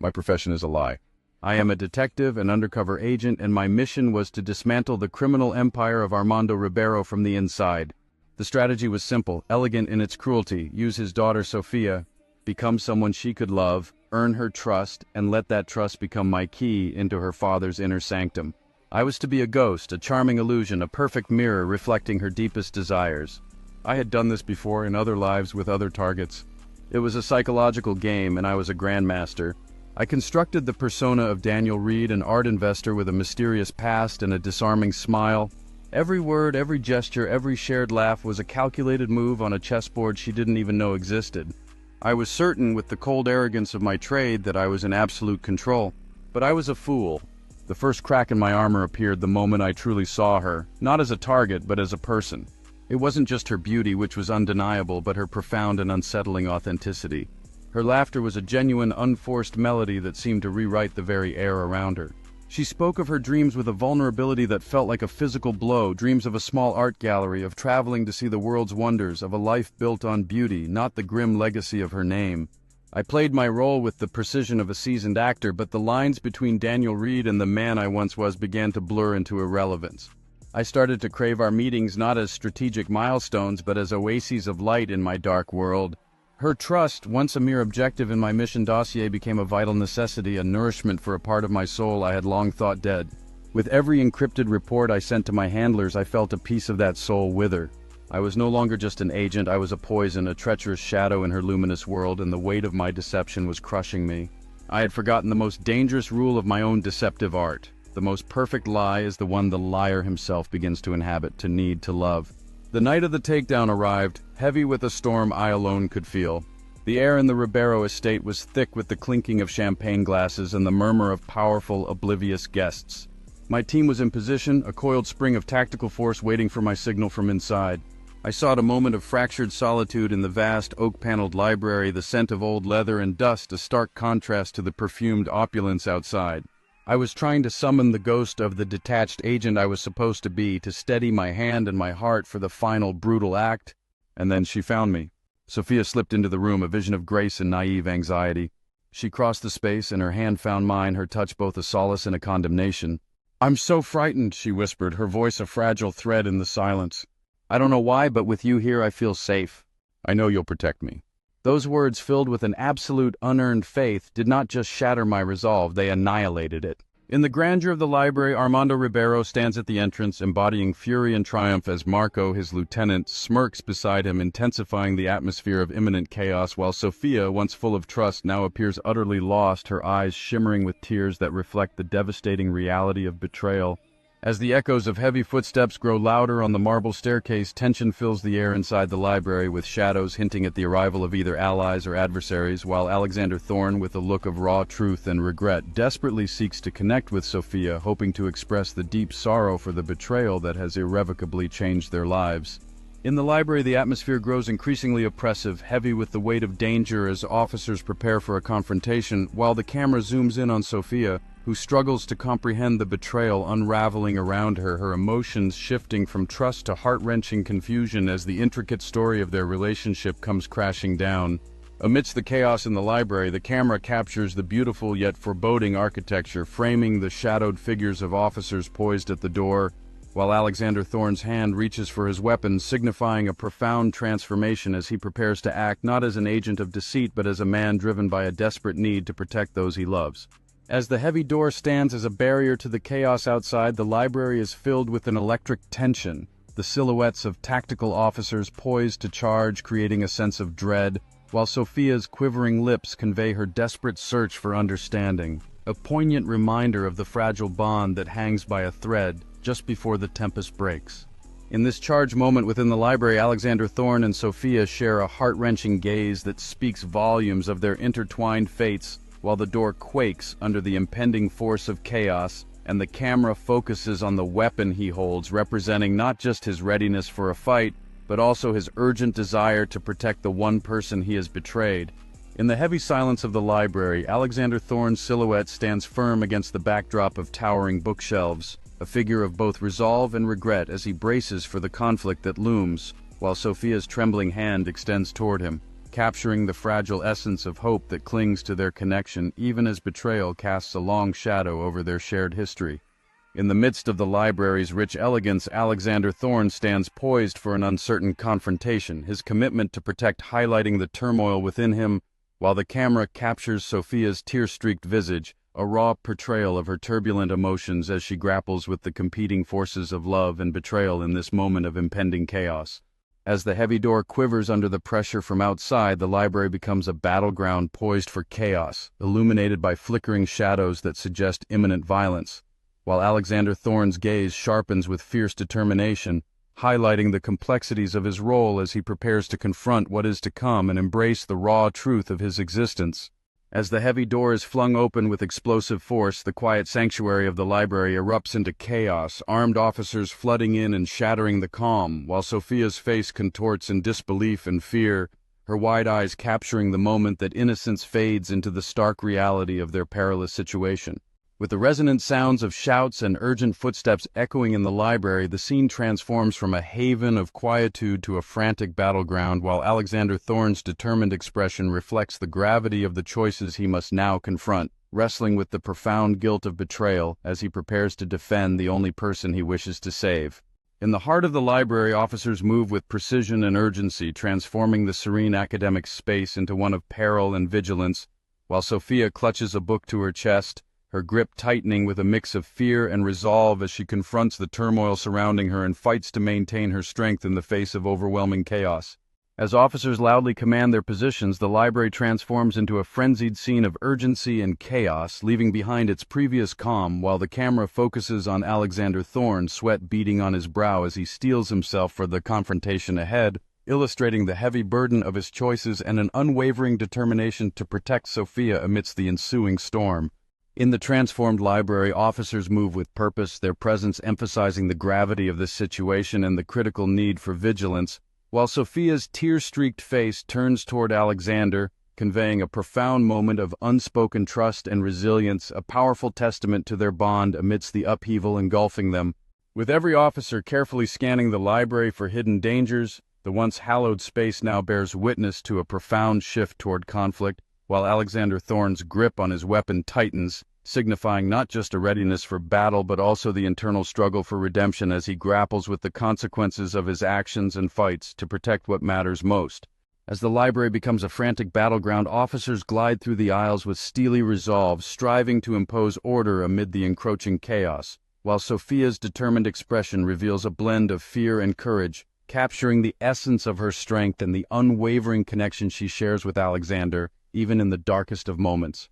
My profession is a lie. I am a detective and undercover agent, and my mission was to dismantle the criminal empire of Armando Ribeiro from the inside. The strategy was simple, elegant in its cruelty. Use his daughter Sofia, become someone she could love, earn her trust, and let that trust become my key into her father's inner sanctum. I was to be a ghost, a charming illusion, a perfect mirror reflecting her deepest desires. I had done this before in other lives with other targets. It was a psychological game, and I was a grandmaster. I constructed the persona of Daniel Reed, an art investor with a mysterious past and a disarming smile. Every word, every gesture, every shared laugh was a calculated move on a chessboard she didn't even know existed. I was certain, with the cold arrogance of my trade, that I was in absolute control. But I was a fool. The first crack in my armor appeared the moment I truly saw her, not as a target, but as a person. It wasn't just her beauty, which was undeniable, but her profound and unsettling authenticity. Her laughter was a genuine, unforced melody that seemed to rewrite the very air around her. She spoke of her dreams with a vulnerability that felt like a physical blow, dreams of a small art gallery, of traveling to see the world's wonders, of a life built on beauty, not the grim legacy of her name. I played my role with the precision of a seasoned actor, but the lines between Daniel Reed and the man I once was began to blur into irrelevance. I started to crave our meetings not as strategic milestones, but as oases of light in my dark world. Her trust, once a mere objective in my mission dossier, became a vital necessity, a nourishment for a part of my soul I had long thought dead. With every encrypted report I sent to my handlers, I felt a piece of that soul wither. I was no longer just an agent, I was a poison, a treacherous shadow in her luminous world, and the weight of my deception was crushing me. I had forgotten the most dangerous rule of my own deceptive art. The most perfect lie is the one the liar himself begins to inhabit, to need, to love. The night of the takedown arrived, heavy with a storm I alone could feel. The air in the Ribeiro estate was thick with the clinking of champagne glasses and the murmur of powerful, oblivious guests. My team was in position, a coiled spring of tactical force waiting for my signal from inside. I sought a moment of fractured solitude in the vast, oak-paneled library, the scent of old leather and dust a stark contrast to the perfumed opulence outside. I was trying to summon the ghost of the detached agent I was supposed to be, to steady my hand and my heart for the final brutal act, and then she found me. Sofia slipped into the room, a vision of grace and naive anxiety. She crossed the space, and her hand found mine, her touch both a solace and a condemnation. "I'm so frightened," she whispered, her voice a fragile thread in the silence. "I don't know why, but with you here I feel safe. I know you'll protect me." Those words, filled with an absolute, unearned faith, did not just shatter my resolve, they annihilated it. In the grandeur of the library, Armando Ribeiro stands at the entrance, embodying fury and triumph as Marco, his lieutenant, smirks beside him, intensifying the atmosphere of imminent chaos, while Sofia, once full of trust, now appears utterly lost, her eyes shimmering with tears that reflect the devastating reality of betrayal. As the echoes of heavy footsteps grow louder on the marble staircase, tension fills the air inside the library, with shadows hinting at the arrival of either allies or adversaries, while Alexander Thorne, with a look of raw truth and regret, desperately seeks to connect with Sofia, hoping to express the deep sorrow for the betrayal that has irrevocably changed their lives. In the library, the atmosphere grows increasingly oppressive, heavy with the weight of danger as officers prepare for a confrontation, while the camera zooms in on Sofia, who struggles to comprehend the betrayal unraveling around her, her emotions shifting from trust to heart-wrenching confusion as the intricate story of their relationship comes crashing down. Amidst the chaos in the library, the camera captures the beautiful yet foreboding architecture, framing the shadowed figures of officers poised at the door, while Alexander Thorne's hand reaches for his weapon, signifying a profound transformation as he prepares to act not as an agent of deceit but as a man driven by a desperate need to protect those he loves. As the heavy door stands as a barrier to the chaos outside, the library is filled with an electric tension, the silhouettes of tactical officers poised to charge, creating a sense of dread, while Sofia's quivering lips convey her desperate search for understanding, a poignant reminder of the fragile bond that hangs by a thread just before the tempest breaks. In this charged moment within the library, Alexander Thorne and Sofia share a heart-wrenching gaze that speaks volumes of their intertwined fates, while the door quakes under the impending force of chaos, and the camera focuses on the weapon he holds, representing not just his readiness for a fight, but also his urgent desire to protect the one person he has betrayed. In the heavy silence of the library, Alexander Thorne's silhouette stands firm against the backdrop of towering bookshelves, a figure of both resolve and regret as he braces for the conflict that looms, while Sofia's trembling hand extends toward him. capturing the fragile essence of hope that clings to their connection even as betrayal casts a long shadow over their shared history. In the midst of the library's rich elegance, Alexander Thorne stands poised for an uncertain confrontation, his commitment to protect highlighting the turmoil within him, while the camera captures Sofia's tear-streaked visage, a raw portrayal of her turbulent emotions as she grapples with the competing forces of love and betrayal in this moment of impending chaos. As the heavy door quivers under the pressure from outside, the library becomes a battleground poised for chaos, illuminated by flickering shadows that suggest imminent violence, while Alexander Thorne's gaze sharpens with fierce determination, highlighting the complexities of his role as he prepares to confront what is to come and embrace the raw truth of his existence. As the heavy door is flung open with explosive force, the quiet sanctuary of the library erupts into chaos, armed officers flooding in and shattering the calm, while Sofia's face contorts in disbelief and fear, her wide eyes capturing the moment that innocence fades into the stark reality of their perilous situation. With the resonant sounds of shouts and urgent footsteps echoing in the library, the scene transforms from a haven of quietude to a frantic battleground, while Alexander Thorne's determined expression reflects the gravity of the choices he must now confront, wrestling with the profound guilt of betrayal as he prepares to defend the only person he wishes to save. In the heart of the library, officers move with precision and urgency, transforming the serene academic space into one of peril and vigilance, while Sofia clutches a book to her chest, her grip tightening with a mix of fear and resolve as she confronts the turmoil surrounding her and fights to maintain her strength in the face of overwhelming chaos. As officers loudly command their positions, the library transforms into a frenzied scene of urgency and chaos, leaving behind its previous calm, while the camera focuses on Alexander Thorne, sweat beading on his brow as he steels himself for the confrontation ahead, illustrating the heavy burden of his choices and an unwavering determination to protect Sofia amidst the ensuing storm. In the transformed library, officers move with purpose, their presence emphasizing the gravity of this situation and the critical need for vigilance, while Sofia's tear-streaked face turns toward Alexander, conveying a profound moment of unspoken trust and resilience, a powerful testament to their bond amidst the upheaval engulfing them. With every officer carefully scanning the library for hidden dangers, the once hallowed space now bears witness to a profound shift toward conflict, while Alexander Thorne's grip on his weapon tightens, signifying not just a readiness for battle but also the internal struggle for redemption as he grapples with the consequences of his actions and fights to protect what matters most. As the library becomes a frantic battleground, officers glide through the aisles with steely resolve, striving to impose order amid the encroaching chaos, while Sofia's determined expression reveals a blend of fear and courage, capturing the essence of her strength and the unwavering connection she shares with Alexander, even in the darkest of moments.